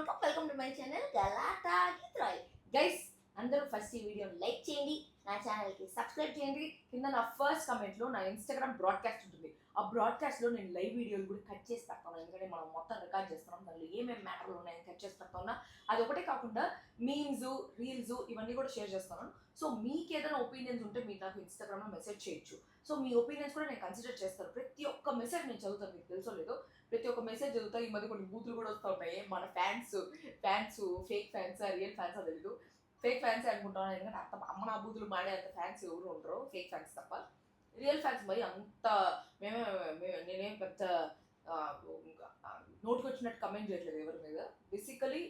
Welcome to my channel Galatta గిత్రాయ్. Guys అందరూ first ఈ వీడియోని లైక్ చేయండి, నా ఛానల్కి సబ్స్క్రైబ్ చేయండి. కింద నా ఫస్ట్ కమెంట్లో నా ఇన్స్టాగ్రామ్ బ్రాడ్కాస్ట్ ఉంటుంది. ఆ బ్రాడ్కాస్ట్లో నేను లైవ్ వీడియోలు కూడా కట్ చేసి పెడతాను, ఎందుకంటే మనం మొత్తం రికార్డ్ చేస్తున్నాం. దానిలో ఏమేమి మ్యాటర్లు ఉన్నాయని కట్ చేసి పెడతా ఉన్నా. అది ఒకటే కాకుండా మీమ్స్, రీల్స్ ఇవన్నీ కూడా షేర్ చేస్తున్నాను. సో మీకు ఏదైనా ఒపీనియన్స్ ఉంటే మీరు నాకు ఇన్స్టాగ్రామ్లో మెసేజ్ చేయొచ్చు. సో మీ ఒపీనియన్స్ కూడా నేను కన్సిడర్ చేస్తాను. ప్రతి ఒక్క మెసేజ్ నేను చదువుతాను, మీకు తెలుసో లేదో. ప్రతి ఒక్క మెసేజ్ చదువుతా. ఈ మధ్య కొన్ని బూతులు కూడా వస్తూ ఉంటాయి. మన fans fake fans, real fans తెలీదు. ఫేక్ ఫ్యాన్స్ అనుకుంటాను, ఎందుకంటే అంత అమ్మ నా బూతులు మాడే అంత ఫ్యాన్స్ ఎవరు ఉండరు, ఫేక్ ఫ్యాన్స్ తప్ప. రియల్ ఫ్యాన్స్ మరి అంత నేనేం పెద్ద నోట్కి వచ్చినట్టు కమెంట్ చేయట్లేదు ఎవరి మీద. బేసికలీ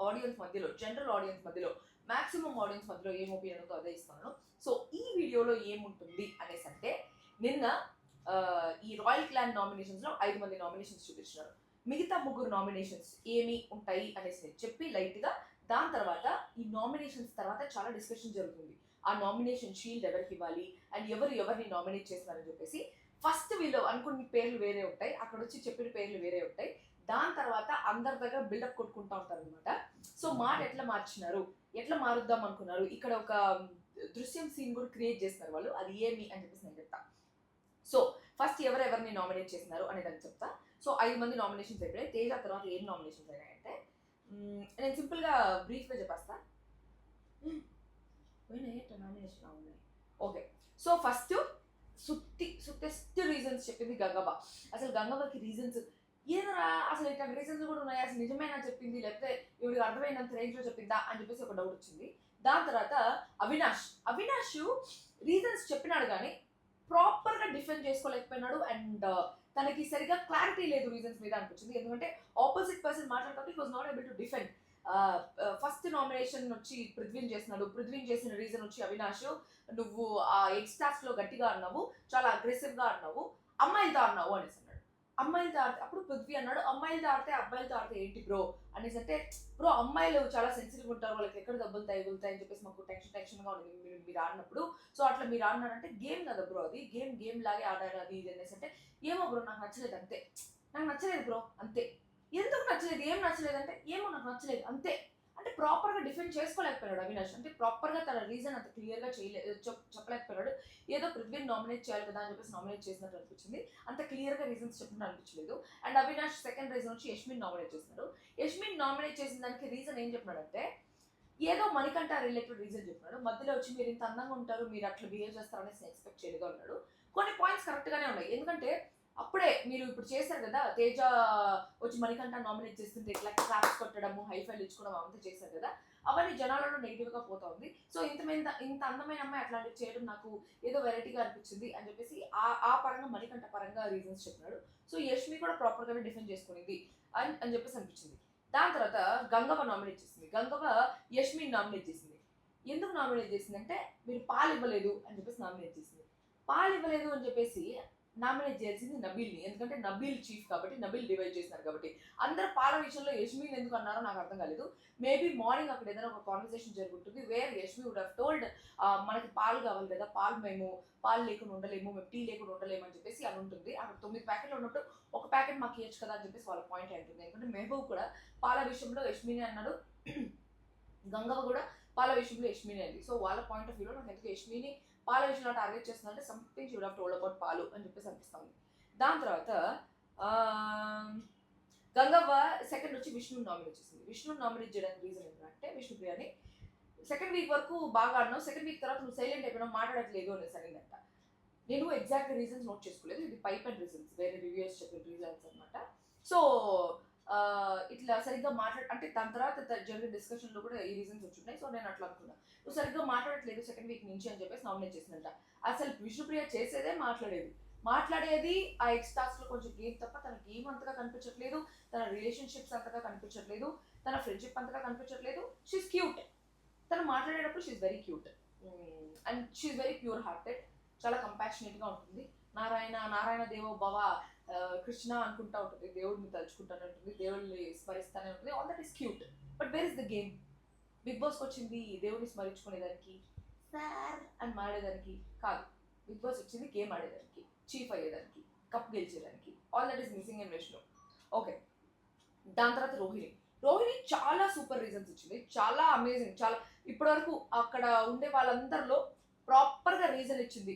ఆడియన్స్ మధ్యలో, జనరల్ ఆడియన్స్ మధ్యలో, మాక్సిమం ఆడియన్స్ మధ్యలో ఏం ఒపీనియన్ ఉందో అదే ఇస్తాను. సో ఈ వీడియోలో ఏముంటుంది అనేసి అంటే, నిన్న ఈ రాయల్ క్లాన్ నామినేషన్స్లో 5 మంది నామినేషన్స్ చూపించినారు. మిగతా 3 నామినేషన్స్ ఏమి ఉంటాయి అనేసి చెప్పి లైట్గా, దాని తర్వాత ఈ నామినేషన్స్ తర్వాత చాలా డిస్కషన్ జరుగుతుంది. ఆ నామినేషన్ షీల్డ్ ఎవరికి ఇవ్వాలి అండ్ ఎవరిని నామినేట్ చేస్తున్నారని చెప్పేసి. ఫస్ట్ వీళ్ళు అనుకున్న పేర్లు వేరే ఉంటాయి, అక్కడ వచ్చి చెప్పిన పేర్లు వేరే ఉంటాయి. దాని తర్వాత అందరి దగ్గర బిల్డప్ కొట్టుకుంటా ఉంటారు అనమాట. సో మాట ఎట్లా మార్చినారు, ఎట్లా మారుద్దాం అనుకున్నారు, ఇక్కడ ఒక దృశ్యం సీన్ కూడా క్రియేట్ చేస్తున్నారు వాళ్ళు. అది ఏమి అని చెప్పేసి నేను చెప్తా. సో ఫస్ట్ ఎవరెవరిని నామినేట్ చేస్తున్నారు అని దాన్ని చెప్తా. సో 5 మంది నామినేషన్స్ అయిపోయాయి. తేజ తర్వాత ఏం నామినేషన్స్ అయినాయంటే, నేను సింపుల్గా బ్రీఫ్గా చెప్పేస్తా. నామినేషన్ ఉన్నాయి. ఓకే, సో ఫస్ట్ సుత్తెస్ట్ రీజన్స్ చెప్పింది గంగవ్వ. అసలు గంగవ్వకి రీజన్స్ ఏదరా, అసలు ఇట్లాంటి రీజన్స్ కూడా ఉన్నాయి, అసలు నిజమేనా చెప్పింది, లేకపోతే ఇవిడికి అర్థమైనంత రేంజ్లో చెప్పిందా అని చెప్పేసి ఒక డౌట్ వచ్చింది. దాని తర్వాత అవినాష్ రీజన్స్ చెప్పినాడు కానీ ప్రాపర్గా డిఫెండ్ చేసుకోలేకపోయినాడు. అండ్ తనకి సరిగా క్లారిటీ లేదు రీజన్స్ మీద అనిపించింది. ఎందుకంటే ఆపోజిట్ పర్సన్ మాట్లాడుతుంటే he was not able to defend. First nomination వచ్చి పృథ్వీని చేస్తున్నాడు. పృథ్వీని చేసిన రీజన్ వచ్చి అవినాష్, నువ్వు ఆ ఎక్స్టాఫ్లో గట్టిగా అన్నావు, చాలా అగ్రెసివ్గా అన్నావు, అమ్మాయిలతో అన్నావు అనేసి అన్నాడు. అమ్మాయిలతో ఆడితే, అప్పుడు పృథ్వీ అన్నాడు అమ్మాయిలతో ఆడితే అబ్బాయిలతో ఆడితే ఏంటి బ్రో అనేసి అంటే, బ్రో అమ్మాయిలు చాలా సెన్సిటివ్ ఉంటారు, వాళ్ళకి ఎక్కడ దెబ్బలు తగులుతాయి అని చెప్పేసి మాకు టెన్షన్గా ఉంది మీరు ఆడినప్పుడు. సో అట్లా మీరు ఆడినారంటే గేమ్ కదా బ్రో, అది గేమ్ లాగే ఆడారు అది ఇది అనేసి అంటే, ఏమో బ్రో నాకు నచ్చలేదు అంతే, నాకు నచ్చలేదు బ్రో అంతే. ఎందుకు నచ్చలేదు, ఏం నచ్చలేదు అంటే, ఏమో నాకు నచ్చలేదు అంతే. అంటే ప్రాపర్గా డిఫెండ్ చేసుకోలేకపోయాడు అవినాష్. అంటే ప్రాపర్గా తన రీజన్ అంత క్లియర్గా చెప్పలేకపోయాడు. ఏదో పృథ్వీని నామినేట్ చేయాలి కదా అని చెప్పేసి నామినేట్ చేసినట్టు అనిపించింది, అంత క్లియర్గా రీజన్స్ చెప్పినట్టు అనిపించలేదు. అండ్ అవినాష్ సెకండ్ రీజన్ వచ్చి యష్మిన్ నామినేట్ చేస్తున్నారు. యష్మిన్ నామినేట్ చేసిన దానికి రీజన్ ఏం చెప్పినాడంటే, ఏదో మణికంఠ రిలేటెడ్ రీజన్ చెప్పినాడు. మధ్యలో వచ్చి మీరు ఇంత అందంగా ఉంటారు, మీరు అట్లా బిహేవ్ చేస్తారనేసి ఎక్స్పెక్ట్ చేయలేదు అన్నాడు. కొన్ని పాయింట్స్ కరెక్ట్గానే ఉన్నాయి. ఎందుకంటే అప్పుడే మీరు ఇప్పుడు చేశారు కదా, తేజ వచ్చి మణికంఠ నామినేట్ చేస్తుంటే ఇట్లా క్లాప్స్ కొట్టడము, హైఫైలు ఇచ్చుకోవడం అవంతా చేశారు కదా, అవన్నీ జనాలలో నెగిటివ్గా పోతా ఉంది. సో ఇంత అందమైన అమ్మాయి అట్లాంటివి చేయడం నాకు ఏదో వెరైటీగా అనిపించింది అని చెప్పేసి ఆ పరంగా మణికంఠ పరంగా రీజన్స్ చెప్పినాడు. సో యష్మి కూడా ప్రాపర్గానే డిఫెండ్ చేసుకునేది అని చెప్పేసి అనిపించింది. దాని తర్వాత గంగవ్వ నామినేట్ చేసింది. గంగవ్వ యష్మిని నామినేట్ చేసింది. ఎందుకు నామినేట్ చేసిందంటే, మీరు పాలు ఇవ్వలేదు అని చెప్పేసి నామినేట్ చేసింది. పాలు ఇవ్వలేదు అని చెప్పేసి నామినేట్ చేయాల్సింది నబీల్ని, ఎందుకంటే నబీల్ చీఫ్ కాబట్టి, నబీల్ డివైడ్ చేసినారు కాబట్టి. అందరు పాల విషయంలో యష్మిని ఎందుకు అన్నారో నాకు అర్థం కాలేదు. మేబీ మార్నింగ్ అక్కడ ఏదైనా ఒక కాన్వర్సేషన్ జరుగుతుంది where Yashmi would have told, మనకి పాలు కావాలి కదా, పాలు లేకుండా ఉండలేము, మేము టీ లేకుండా ఉండలేము అని చెప్పేసి అని ఉంటుంది. అక్కడ 9 ప్యాకెట్లు ఉన్నప్పుడు ఒక ప్యాకెట్ మాకు ఇవ్వచ్చు కదా అని చెప్పేసి వాళ్ళ పాయింట్ అంటుంది. ఎందుకంటే మెహబూబ్ కూడా పాల విషయంలో యష్మిని అన్నాడు, గంగవ్వ కూడా పాల విషయంలో యష్మిని అంది. సో వాళ్ళ పాయింట్ ఆఫ్ వ్యూలో నాకు ఎందుకు యష్మిని పాల విషయంలో టార్గెట్ చేస్తుందంటే something she would have told about పాలు అని చెప్పేసి అనిపిస్తుంది. దాని తర్వాత గంగవ్వ సెకండ్ వచ్చి విష్ణుని నామినేట్ చేసింది. విష్ణుని నామినేట్ చేయడానికి రీజన్ ఏంటంటే, విష్ణుప్రియని సెకండ్ వీక్ వరకు బాగా ఆడినావు, సెకండ్ వీక్ తర్వాత నువ్వు సైలెంట్ అయిపోయినావు, మాట్లాడట్లేదు అనేసి అనిందంట. నేను ఎగ్జాక్ట్ రీజన్స్ నోట్ చేసుకోలేదు, ఇది పైప్ అండ్ రీజన్స్, వేరే రివ్యూస్ చెప్పిన రీజన్స్ అనమాట. సో ఇట్లా సరిగ్గా అంటే దాని తర్వాత జరిగిన డిస్కషన్లో కూడా ఈ రీజన్స్ వచ్చున్నాయి. సో నేను అట్లా అనుకున్నా, నువ్వు సరిగ్గా మాట్లాడట్లేదు సెకండ్ వీక్ నుంచి అని చెప్పేసి నామినేట్ చేసిందంట. అసలు విష్ణుప్రియ చేసేదే మాట్లాడేది ఆ ఎక్స్టాక్స్లో కొంచెం గేమ్ తప్ప తన గేమ్ అంతగా కనిపించట్లేదు, తన రిలేషన్షిప్స్ అంతగా కనిపించట్లేదు, తన ఫ్రెండ్షిప్ అంతగా కనిపించట్లేదు. షీఈ్ క్యూట్, తను మాట్లాడేటప్పుడు she's very cute and she's very pure hearted, చాలా కంపాషనేట్గా ఉంటుంది. నారాయణ దేవో భవ కృష్ణ అనుకుంటా ఉంటుంది, దేవుడిని తలుచుకుంటానే ఉంటుంది, దేవుడిని స్మరిస్తానే ఉంటుంది. All that is cute, but where is the game? Big బాస్కి వచ్చింది దేవుడిని స్మరించుకునేదానికి, సార్ అని మాడేదానికి కాదు. బిగ్ బాస్ వచ్చింది గేమ్ ఆడేదానికి, చీఫ్ అయ్యేదానికి, కప్ గెలిచేదానికి. All that is missing in Vishnu. Okay, దాని తర్వాత రోహిణి చాలా సూపర్ రీజన్స్ ఇచ్చింది, చాలా అమేజింగ్, చాలా ఇప్పటివరకు అక్కడ ఉండే వాళ్ళందరిలో ప్రాపర్గా రీజన్ ఇచ్చింది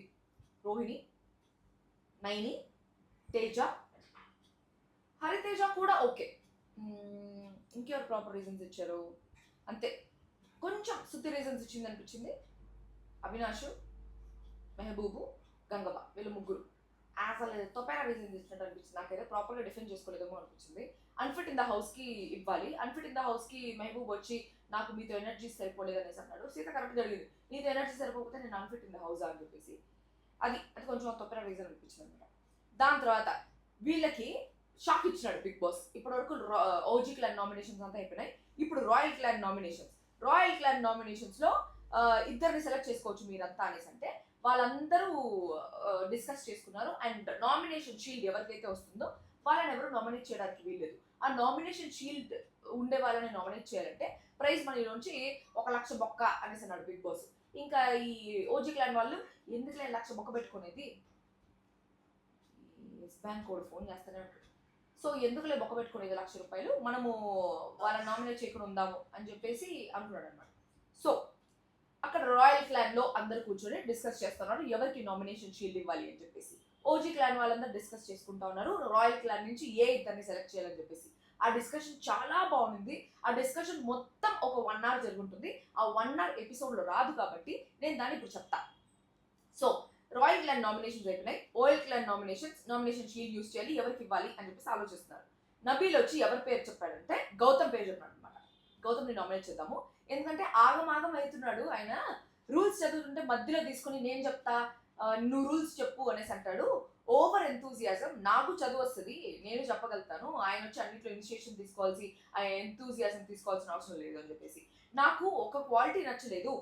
రోహిణి, నైని, తేజ, హరితేజ కూడా ఓకే. ఇంకెవరు ప్రాపర్ రీజన్స్ ఇచ్చారు అంతే. కొంచెం శృతి రీజన్స్ ఇచ్చింది అనిపించింది అవినాష్, మెహబూబు, గంగవ్వ, వీళ్ళు ముగ్గురు అసలు తొపేరా రీజన్స్ ఇచ్చినట్టు అనిపించింది నాకైతే. ప్రాపర్గా డిఫెండ్ చేసుకోలేదేమో అనిపించింది. అన్ఫిట్ ఇన్ ద హౌస్కి ఇవ్వాలి. అన్ఫిట్ ఇన్ ద హౌస్కి మెహబూబ్ వచ్చి నాకు మీతో ఎనర్జీ సరిపోలేదు అనేసి అన్నాడు. సీత కరెక్ట్ జరిగింది, నీతో ఎనర్జీ సరిపోతే నేను అన్ఫిట్ ఇన్ ద హౌస్ అని చెప్పేసి అది అది కొంచెం తొప్పర రీజన్ అనిపించింది అనమాట. దాని తర్వాత వీళ్ళకి షాక్ ఇచ్చినాడు బిగ్ బాస్. ఇప్పటివరకు ఓజీ క్లాన్ నామినేషన్స్ అంతా అయిపోయినాయి, ఇప్పుడు royal clan nominations. Royal clan నామినేషన్స్లో ఇద్దరిని సెలెక్ట్ చేసుకోవచ్చు మీరంతా అనేసి అంటే వాళ్ళందరూ డిస్కస్ చేసుకున్నారు. అండ్ నామినేషన్ షీల్డ్ ఎవరికైతే వస్తుందో వాళ్ళని ఎవరు నామినేట్ చేయడానికి వీల్లేదు. ఆ నామినేషన్ షీల్డ్ ఉండే వాళ్ళని నామినేట్ చేయాలంటే ప్రైజ్ మనీలోంచి 1,00,000 బొక్క అనేసి అన్నాడు బిగ్ బాస్. ఇంకా ఈ ఓజీ క్లాన్ వాళ్ళు ఎందుకు 1,00,000 బొక్క పెట్టుకునేది, ఎస్ బ్యాంక్ కోడ్ ఫోన్ చేస్తూనే ఉంటాడు. సో ఎందుకులే బొక్క పెట్టుకునేది 1,00,000 రూపాయలు, మనము వాళ్ళని నామినేట్ చేయకుండా ఉందాము అని చెప్పేసి అనుకున్నాడు అనమాట. సో అక్కడ రాయల్ క్లాన్ లో అందరు కూర్చొని డిస్కస్ చేస్తున్నారు ఎవరికి నామినేషన్ షీల్డ్ ఇవ్వాలి అని చెప్పేసి. ఓజీ క్లాన్ వాళ్ళందరూ డిస్కస్ చేసుకుంటా ఉన్నారు రాయల్ క్లాన్ నుంచి ఏ ఇద్దరిని సెలెక్ట్ చేయాలని చెప్పేసి. ఆ డిస్కషన్ చాలా బాగుంది. ఆ డిస్కషన్ మొత్తం ఒక 1 hour జరుగుతుంది. ఆ 1 hour ఎపిసోడ్ లో రాదు కాబట్టి నేను దాన్ని ఇప్పుడు చెప్తా. సో రాయల్ క్లాన్ నామినేషన్స్ అయిపోయినాయి. ఓఎల్ క్లాన్ నామినేషన్ షీల్డ్ యూజ్ చేయాలి, ఎవరికి ఇవ్వాలి అని చెప్పేసి ఆలోచిస్తున్నారు. నబీల్ వచ్చి ఎవరి పేరు చెప్పాడంటే గౌతమ్ పేరు చెప్పాడు అనమాట. గౌతమ్ని నామినేట్ చేద్దాము, ఎందుకంటే ఆగమాగం అవుతున్నాడు ఆయన. రూల్స్ చదువుతుంటే మధ్యలో తీసుకుని నేను చెప్తా నువ్వు రూల్స్ చెప్పు అనేసి అంటాడు. ఓవర్ ఎంతూజియాజం, నాకు చదువు వస్తుంది, నేను చెప్పగలుగుతాను, ఆయన వచ్చి అన్నింటిలో ఇనిషియేషన్ తీసుకోవాల్సి ఆయన ఎంతూజియాజం తీసుకోవాల్సిన అవసరం లేదు అని చెప్పేసి. నాకు ఒక క్వాలిటీ నచ్చలేదు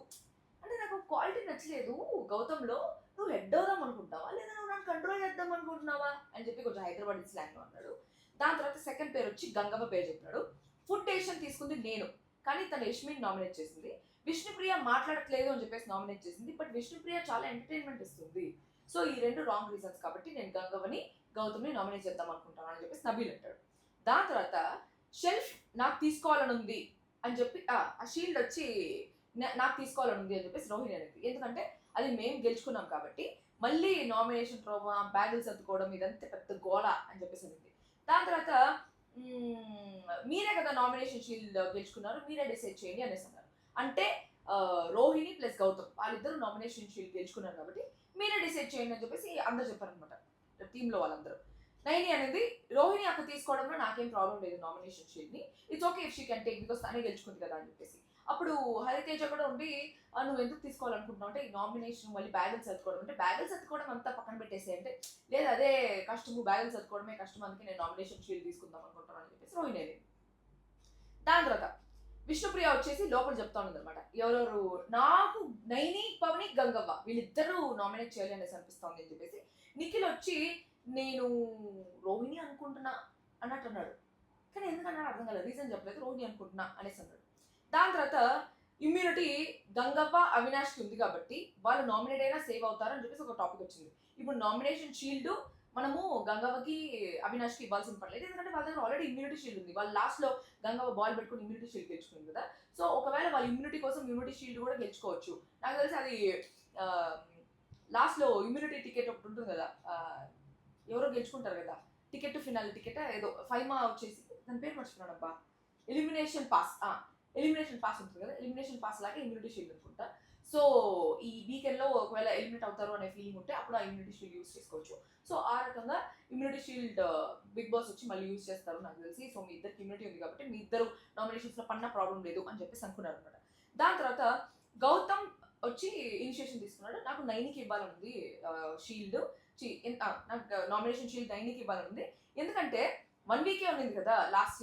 అంటే నాకు ఒక క్వాలిటీ నచ్చలేదు గౌతమ్లో, నువ్వు హెడ్ అవుదాం అనుకుంటావా లేదా నువ్వు నన్ను కంట్రోల్ చేద్దాం అనుకుంటున్నావా అని చెప్పి కొంచెం హైదరాబాద్ స్లాంగ్లో అన్నాడు. దాని తర్వాత సెకండ్ పేరు వచ్చి గంగవ్వ పేరు చెప్పినాడు. ఫుడ్ టేషన్ తీసుకుంది నేను, కానీ తను యష్మిని నామినేట్ చేసింది. విష్ణుప్రియ మాట్లాడట్లేదు అని చెప్పేసి నామినేట్ చేసింది, బట్ విష్ణుప్రియ చాలా ఎంటర్టైన్మెంట్ ఇస్తుంది. సో ఈ రెండు రాంగ్ రీజన్స్ కాబట్టి నేను గంగవ్వని గౌతమ్ని నామినేట్ చేద్దాం అనుకుంటాను అని చెప్పేసి నబీల్ అంటాడు. దాని తర్వాత షెల్ఫ్ నాకు తీసుకోవాలని ఉంది అని చెప్పి ఆ షీల్డ్ వచ్చి నాకు తీసుకోవాలని ఉంది అని చెప్పేసి రోహిణి అనేది, ఎందుకంటే అది మేము గెలుచుకున్నాం కాబట్టి మళ్ళీ నామినేషన్ ప్రోగ్రామ్ బ్యాగులు సర్దుకోవడం ఇదంతా పెద్ద గోళ అని చెప్పేసి అనేది. దాని తర్వాత మీరే కదా నామినేషన్ షీల్డ్ గెలుచుకున్నారు, మీరే డిసైడ్ చేయండి అనేసి అన్నారు. అంటే రోహిణి ప్లస్ గౌతమ్ వాళ్ళిద్దరు నామినేషన్ షీల్డ్ గెలుచుకున్నారు కాబట్టి మీరే డిసైడ్ చేయండి అని చెప్పేసి అందరు చెప్పారనమాట టీంలో వాళ్ళందరూ. నైని అనేది రోహిణి అక్క తీసుకోవడంలో నాకేం ప్రాబ్లం లేదు నామినేషన్ షీల్డ్ని, it's okay if she can take because తనే గెలుచుకుంది కదా అని చెప్పేసి. అప్పుడు హరితేజ కూడా ఉండి నువ్వు ఎందుకు తీసుకోవాలనుకుంటున్నావు అంటే ఈ నామినేషన్ మళ్ళీ బ్యాగులు సర్దుకోవడం అంటే బ్యాగులు సర్దుకోవడం అంతా పక్కన పెట్టేసి అంటే లేదు అదే కష్టము, బ్యాగులు సర్దుకోవడమే కష్టం, అందుకే నేను నామినేషన్ షీల్డ్ తీసుకుందాం అనుకుంటాను అని చెప్పేసి రోహిణి అనేది. దాని తర్వాత విష్ణుప్రియ వచ్చేసి లోపల చెప్తా ఉన్నది అనమాట, ఎవరెవరు నాకు నైని, పవని, గంగవ్వ వీళ్ళిద్దరూ నామినేట్ చేయాలి అనేసి అనిపిస్తుంది అని చెప్పేసి. నిఖిల్ వచ్చి నేను రోహిణి అనుకుంటున్నా అన్నట్టు అన్నాడు, కానీ ఎందుకన్నా అర్థం కాలేదు, రీజన్ చెప్పలేదు, రోహిణి అనుకుంటున్నా అనేసి అన్నాడు. దాని తర్వాత ఇమ్యూనిటీ గంగవ్వ అవినాష్కి ఉంది కాబట్టి వాళ్ళు నామినేట్ అయినా సేవ్ అవుతారు అని చెప్పేసి ఒక టాపిక్ వచ్చింది. ఇప్పుడు నామినేషన్ షీల్డ్ మనము గంగవ్వకి అవినాష్కి ఇవ్వాల్సిన పర్లేదు, ఎందుకంటే వాళ్ళ దగ్గర ఆల్రెడీ ఇమ్యూనిటీ షీల్డ్ ఉంది. వాళ్ళు లాస్ట్లో గంగవ్వ బాల్ పెట్టుకుని ఇమ్యూనిటీ షీల్డ్ గెలుచుకుంది కదా, సో ఒకవేళ వాళ్ళ ఇమ్యూనిటీ కోసం ఇమ్యూనిటీ షీల్డ్ కూడా గెలుచుకోవచ్చు. నాకు తెలిసి అది లాస్ట్లో ఇమ్యూనిటీ టికెట్ ఒకటి ఉంటుంది కదా, ఎవరో గెలుచుకుంటారు కదా టికెట్, ఫినాలి టికెట్ ఏదో ఫైమా వచ్చేసి దాని పేరు మర్చిపోయాను అబ్బా, ఎలిమినేషన్ పాస్ ఉంటుంది కదా, ఎలిమినేషన్ పాస్ లాగా ఇమ్యూనిటీ షీల్డ్ అనుకుంటా. సో ఈ వీకెండ్లో ఒకవేళ ఎలిమినేట్ అవుతారు అనే ఫీలింగ్ ఉంటే అప్పుడు ఆ ఇమ్యూనిటీ షీల్డ్ యూస్ చేసుకోవచ్చు. సో ఆ రకంగా ఇమ్యూనిటీ షీల్డ్ బిగ్ బాస్ వచ్చి మళ్ళీ యూజ్ చేస్తారు నాకు తెలిసి. సో మీ ఇద్దరికి ఇమ్యూనిటీ ఉంది కాబట్టి మీ ఇద్దరు నామినేషన్స్లో పన్నా ప్రాబ్లం లేదు అని చెప్పేసి అనుకున్నారు అనమాట. దాని తర్వాత గౌతమ్ వచ్చి ఇనిషియేషన్ తీసుకున్నాడు, నాకు నైనికి ఇవ్వాలనుంది షీల్డ్, నాకు నామినేషన్ షీల్డ్ నైనికి ఇవ్వాలనుంది, ఎందుకంటే 1 వీకే ఉండింది కదా లాస్ట్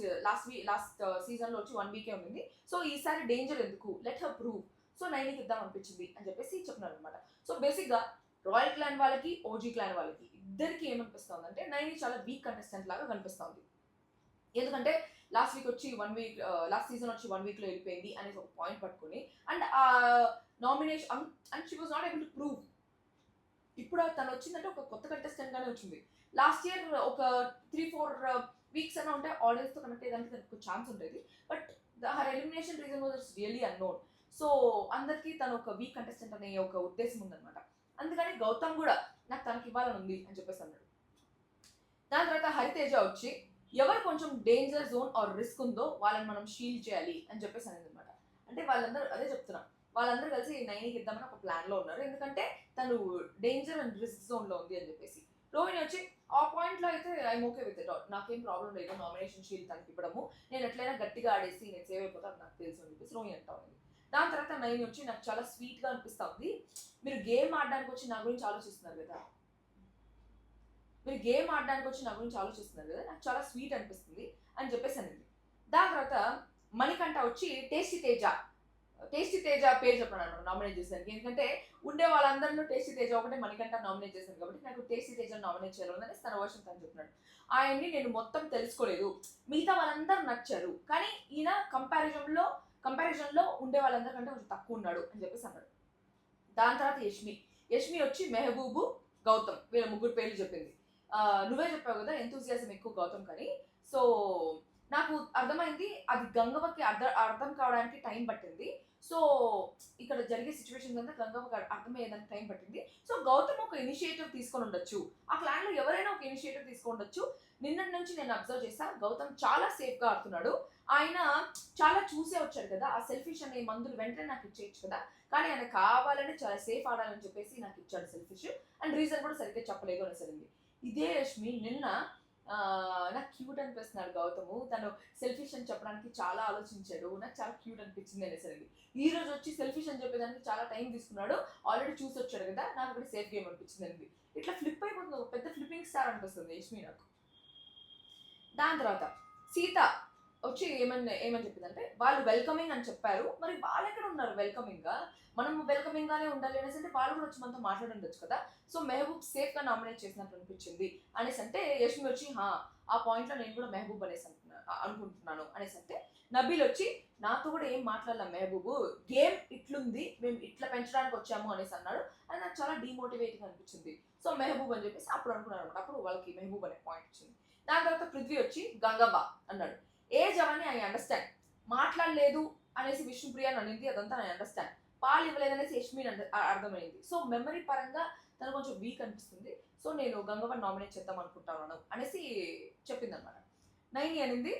సీజన్లో వచ్చి 1 వీకే ఉండింది. సో ఈసారి డేంజర్ ఎందుకు, లెట్ హర్ ప్రూవ్, సో నైనికి ఇద్దాం అనిపించింది అని చెప్పేసి చెప్తున్నారు అనమాట. సో బేసిక్గా రాయల్ క్లాన్ వాళ్ళకి ఓజీ క్లాన్ వాళ్ళకి ఇద్దరికి ఏమనిపిస్తుంది అంటే నైని చాలా వీక్ కంటెస్టెంట్ లాగా కనిపిస్తుంది, ఎందుకంటే లాస్ట్ సీజన్ వచ్చి 1 వీక్లో వెళ్ళిపోయింది అనేసి ఒక పాయింట్ పట్టుకుని and nomination and she was not able to prove. ఇప్పుడు తను వచ్చిందంటే ఒక కొత్త కంటెస్టెంట్ గానే వచ్చింది. లాస్ట్ ఇయర్ ఒక 3-4 వీక్స్ అన్న ఉంటే ఆడియన్స్తో కనెక్ట్ అయ్యేదానికి దానికి ఛాన్స్ ఉండేది. But her elimination reason was really unknown. So అందరికీ తను ఒక వీక్ కంటెస్టెంట్ అనే ఒక ఉద్దేశం ఉందన్నమాట. అందుకని గౌతమ్ కూడా నాకు తనకి ఇవ్వాలని ఉంది అని చెప్పేసి అన్నాడు. దాని తర్వాత హరితేజ వచ్చి ఎవరు కొంచెం డేంజర్ జోన్ ఆర్ రిస్క్ ఉందో వాళ్ళని మనం షీల్డ్ చేయాలి అని చెప్పేసి అనేది అనమాట. అంటే వాళ్ళందరూ అదే చెప్తున్నా, వాళ్ళందరూ కలిసి నైనికి ఇద్దామని ఒక ప్లాన్లో ఉన్నారు. ఎందుకంటే తను డేంజర్ అండ్ రిస్క్ జోన్లో ఉంది అని చెప్పేసి. రోహిణి వచ్చి ఆ పాయింట్లో అయితే ఐఎమ్ ఓకే విత్ ఇట్, నాకేం ప్రాబ్లం లేదు నామినేషన్ షీల్డ్ తనకి ఇవ్వడము, నేను ఎట్లయినా గట్టిగా ఆడేసి నేను సేవ్ అయిపోతాను నాకు తెలుసు అని చెప్పేసి రోహిణి అంటా ఉంది. దాని తర్వాత నైన్ వచ్చి నాకు చాలా స్వీట్గా అనిపిస్తూ ఉంది, మీరు గేమ్ ఆడడానికి వచ్చి నా గురించి ఆలోచిస్తున్నారు కదా, నాకు చాలా స్వీట్ అనిపిస్తుంది అని చెప్పేసి అనేది. దాని తర్వాత మణికంఠ వచ్చి టేస్టీ తేజ పేరు చెప్పాను నామినేట్ చేశాను. ఎందుకంటే ఉండే వాళ్ళందరిలో టేస్టీ తేజ ఒకటే మణికంఠ నామినేట్ చేశాను కాబట్టి నాకు టేస్టీ తేజ నామినేట్ చేయాలని తన వర్షన్ తను చెప్తున్నాడు. ఆయన్ని నేను మొత్తం తెలుసుకోలేదు, మిగతా వాళ్ళందరూ నచ్చారు కానీ ఈయన కంపారిజన్లో ఉండే వాళ్ళందరికంటే కొంచెం తక్కువ ఉన్నాడు అని చెప్పేసి అన్నాడు. దాని తర్వాత యష్మి వచ్చి మెహబూబు, గౌతమ్ వీళ్ళ ముగ్గురు పేర్లు చెప్పింది. నువ్వే చెప్పావు కదా ఎంతూజియాజం ఎక్కువ గౌతమ్ కానీ. సో నాకు అర్థమైంది అది గంగవ్వకి అర్థం కావడానికి టైం పట్టింది. సో ఇక్కడ జరిగే సిచ్యువేషన్స్ అంతా గంగవ్వకి అర్థమయ్యేదానికి టైం పట్టింది. సో గౌతమ్ ఒక ఇనిషియేటివ్ తీసుకొని ఉండొచ్చు, ఆ క్లాన్లో ఎవరైనా ఒక ఇనిషియేటివ్ తీసుకొని ఉండొచ్చు. నిన్నటి నుంచి నేను అబ్జర్వ్ చేస్తా, గౌతమ్ చాలా సేఫ్గా ఆడుతున్నాడు. ఆయన చాలా చూసే వచ్చాడు కదా, ఆ సెల్ఫిష్ అనే మందులు వెంటనే నాకు ఇచ్చేయచ్చు కదా, కానీ ఆయన కావాలని చాలా సేఫ్ ఆడాలని చెప్పేసి నాకు ఇచ్చాడు సెల్ఫిష్, అండ్ రీజన్ కూడా సరిగ్గా చెప్పలేదు అని సరింది. ఇదే యష్మి నిన్న నాకు క్యూట్ అనిపిస్తున్నాడు గౌతము, తను సెల్ఫిష్ అని చెప్పడానికి చాలా ఆలోచించాడు, నాకు చాలా క్యూట్ అనిపించింది అనేసరికి. ఈ రోజు వచ్చి సెల్ఫిష్ అని చెప్పేదానికి చాలా టైం తీసుకున్నాడు, ఆల్రెడీ చూసి వచ్చాడు కదా, నాకు ఒకటి సేఫ్ గేమ్ అనిపించింది అండి. ఇట్లా ఫ్లిప్ అయిపోతుంది, ఒక పెద్ద ఫ్లిప్పింగ్ స్టార్ అనిపిస్తుంది యష్మి నాకు. దాని తర్వాత సీత వచ్చి ఏమని చెప్పిందంటే వాళ్ళు వెల్కమింగ్ అని చెప్పారు, మరి వాళ్ళు ఎక్కడ ఉన్నారు వెల్కమింగ్గా, మనం వెల్కమింగ్ గానే ఉండాలి అనేసి అంటే వాళ్ళు కూడా వచ్చి మనతో మాట్లాడుండొచ్చు కదా. సో మెహబూబ్ సేఫ్ గా నామినేట్ చేసినట్టు అనిపించింది అనేసి అంటే యష్మి వచ్చి ఆ పాయింట్లో నేను కూడా మెహబూబ్ అనేసి అనుకుంటున్నాను అనేసి అంటే, నబీల్ వచ్చి నాతో కూడా ఏం మాట్లాడలేం మెహబూబు, గేమ్ ఇట్లుంది మేము ఇట్లా పెంచడానికి వచ్చాము అనేసి అన్నాడు. అది నాకు చాలా డిమోటివేటింగ్ అనిపించింది. సో మెహబూబ్ అని చెప్పేసి అప్పుడు అనుకున్నాను అనమాట, అప్పుడు వాళ్ళకి మెహబూబ్ అనే పాయింట్ వచ్చింది. దాని తర్వాత పృథ్వీ వచ్చి గంగవ్వ అన్నాడు. ఏజ్ అవన్నీ ఐ అండర్స్టాండ్, మాట్లాడలేదు అనేసి విష్ణుప్రియ అనింది, అదంతా ఐ అండర్స్టాండ్. పాలు ఇవ్వలేదనేసి యష్మి అర్థమైంది. సో మెమరీ పరంగా తను కొంచెం వీక్ అనిపిస్తుంది, సో నేను గంగవ్వ నామినేట్ చేద్దాం అనుకుంటాను అనేసి చెప్పింది అనమాట. నైని అనింది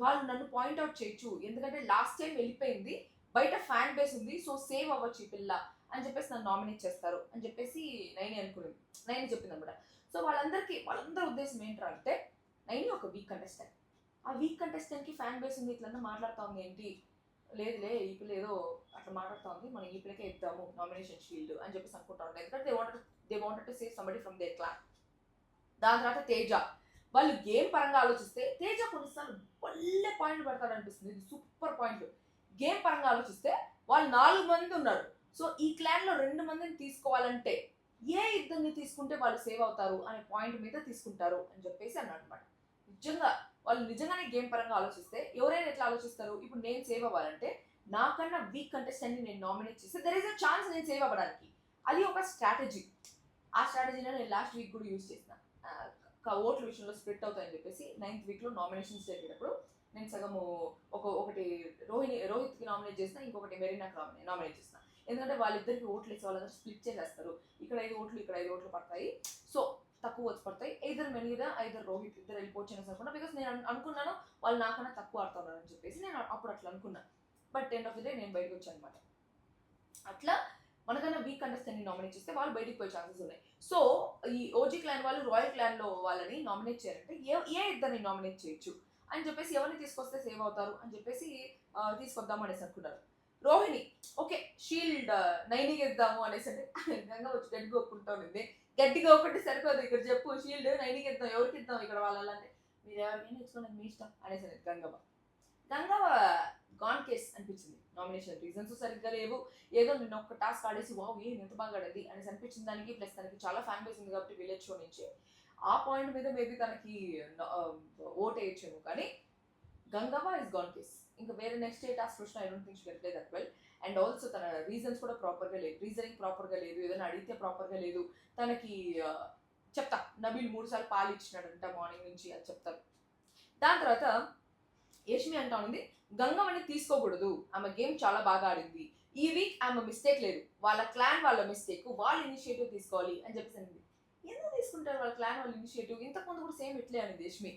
వాళ్ళు నన్ను పాయింట్అవుట్ చేయొచ్చు, ఎందుకంటే లాస్ట్ టైం వెళ్ళిపోయింది, బయట ఫ్యాన్ బేస్ ఉంది, సో సేవ్ అవ్వచ్చు ఈ పిల్ల అని చెప్పేసి నన్ను నామినేట్ చేస్తారు అని చెప్పేసి నైని చెప్పింది అనమాట. సో వాళ్ళందరి ఉద్దేశం ఏంటంటే నైని ఒక వీక్ కంటెస్టెంట్, ఆ వీక్ కంటెస్టెంట్కి ఫ్యాన్ బేస్ ఉంది, ఇట్లా మాట్లాడుతూ ఉంది ఏంటి, లేదులే ఈ పిల్ల ఏదో అట్లా మాట్లాడుతూ ఉంది, మనం ఈ పిల్లకే ఇద్దాము నామినేషన్ షీల్డ్ అని చెప్పేసి అనుకుంటా ఉంటారు, ఎందుకంటే they wanted to save somebody from their clan. దాని తర్వాత తేజ, వాళ్ళు గేమ్ పరంగా ఆలోచిస్తే తేజ కొన్నిసార్లు ఒళ్ళే పాయింట్లు పెడతాడు అనిపిస్తుంది, ఇది సూపర్ పాయింట్లు. గేమ్ పరంగా ఆలోచిస్తే వాళ్ళు 4 మంది ఉన్నారు, సో ఈ క్లాన్లో 2 మందిని తీసుకోవాలంటే ఏ ఇద్దరిని తీసుకుంటే వాళ్ళు సేవ్ అవుతారు అనే పాయింట్ మీద తీసుకుంటారు అని చెప్పేసి అన్నాడు అనమాట. వాళ్ళు నిజంగానే గేమ్ పరంగా ఆలోచిస్తే ఎవరైనా ఎట్లా ఆలోచిస్తారు, ఇప్పుడు నేను సేవ్ అవ్వాలంటే నాకన్నా వీక్ కంటెస్టెంట్ని నేను నామినేట్ చేస్తే దెర్ ఇస్ అ ఛాన్స్ నేను సేవ్ అవ్వడానికి, అది ఒక స్ట్రాటజీ. ఆ స్ట్రాటజీలో నేను లాస్ట్ వీక్ కూడా యూజ్ చేసిన, ఓట్ల విషయంలో స్ప్లిట్ అవుతాయని చెప్పేసి 9th వీక్లో నామినేషన్స్ జరిగేటప్పుడు నేను సగము ఒకటి రోహిత్కి నామినేట్ చేసిన, ఇంకొకటి మెరీనాకి నామినేట్ చేసిన, ఎందుకంటే వాళ్ళిద్దరికి ఓట్లు వేసే వాళ్ళందరూ స్ప్లిట్ చేసేస్తారు, ఇక్కడ 5 ఓట్లు ఇక్కడ 5 ఓట్లు పడతాయి, సో తక్కువ వచ్చి పడతాయి, ఐదర్ మెనీదా ఐదర్ రోహిత్ ఇద్దరు వెళ్ళిపోవచ్చు అనేసి అనుకున్నా, బికాస్ నేను అనుకున్నాను వాళ్ళు నాకన్నా తక్కువ ఆడుతున్నారు అని చెప్పేసి నేను అప్పుడు అట్లా అనుకున్నా. But end of the day నేను బయటకు వచ్చాను అనమాట. అట్లా మనకన్నా వీక్ కంటెస్టెంట్ని నామినేట్ చేస్తే వాళ్ళు బయటికి పోయే ఛాన్సెస్ ఉన్నాయి. సో ఈ ఓజీ క్లాన్ వాళ్ళు రాయల్ క్లాన్లో వాళ్ళని నామినేట్ చేయాలంటే ఏ ఇద్దరిని నామినేట్ చేయొచ్చు అని చెప్పేసి, ఎవరిని తీసుకొస్తే సేవ్ అవుతారు అని చెప్పేసి తీసుకొద్దాము అనేసి అనుకున్నారు. రోహిణి ఓకే షీల్డ్ నైనికి ఇద్దాము అనేసి అంటే గంగా వచ్చి గట్టిగా ఒప్పుకుంటా ఉంది, గట్టిగా ఒకటి సరిపోదు ఇక్కడ చెప్పు, షీల్డ్ నైనికి ఇద్దాం, ఎవరికి ఇద్దాం ఇక్కడ వాళ్ళంటే మీరు ఎవరికైనా ఇచ్చుకోండి మీ ఇష్టం అనేసి గంగవ్వ గాన్ కేస్ అనిపించింది. నామినేషన్ రీజన్స్ సరిగ్గా లేవు, ఏదో నిన్న ఒక టాస్క్ ఆడేసి వావ్ ఎంత బాగా ఆడేది అనేసి అనిపించింది దానికి, ప్లస్ తనకి చాలా ఫ్యాన్ బేస్ ఉంది కాబట్టి విలేజ్ షో నుంచి ఆ పాయింట్ మీద మేబీ తనకి ఓట్ వేయచ్చేమో, కానీ గంగవ్వ ఇస్ గాన్ కేస్. ఇంకా వేరే నెక్స్ట్ ఏ టాస్క్ వచ్చినా I don't think she can play that well. And also తన రీజన్స్ కూడా ప్రాపర్గా లేదు, రీజనింగ్ ప్రాపర్గా లేదు, ఏదైనా అడిగితే ప్రాపర్గా లేదు, తనకి చెప్తా. నబీల్ 3 సార్లు పాలు ఇచ్చినాడంట మార్నింగ్ నుంచి అది చెప్తాను. దాని తర్వాత యష్మి అంటా ఉంది గంగవ్వని తీసుకోకూడదు, ఆమె గేమ్ చాలా బాగా ఆడింది, ఈ వీక్ ఆమె మిస్టేక్ లేదు, వాళ్ళ క్లాన్ వాళ్ళ మిస్టేక్, వాళ్ళు ఇనిషియేటివ్ తీసుకోవాలి అని చెప్పేసి అనింది. ఎందుకు తీసుకుంటారు వాళ్ళ క్లాన్ వాళ్ళ ఇనిషియేటివ్? ఇంతకుముందు కూడా సేమ్ ఇట్లే అనింది యష్మి.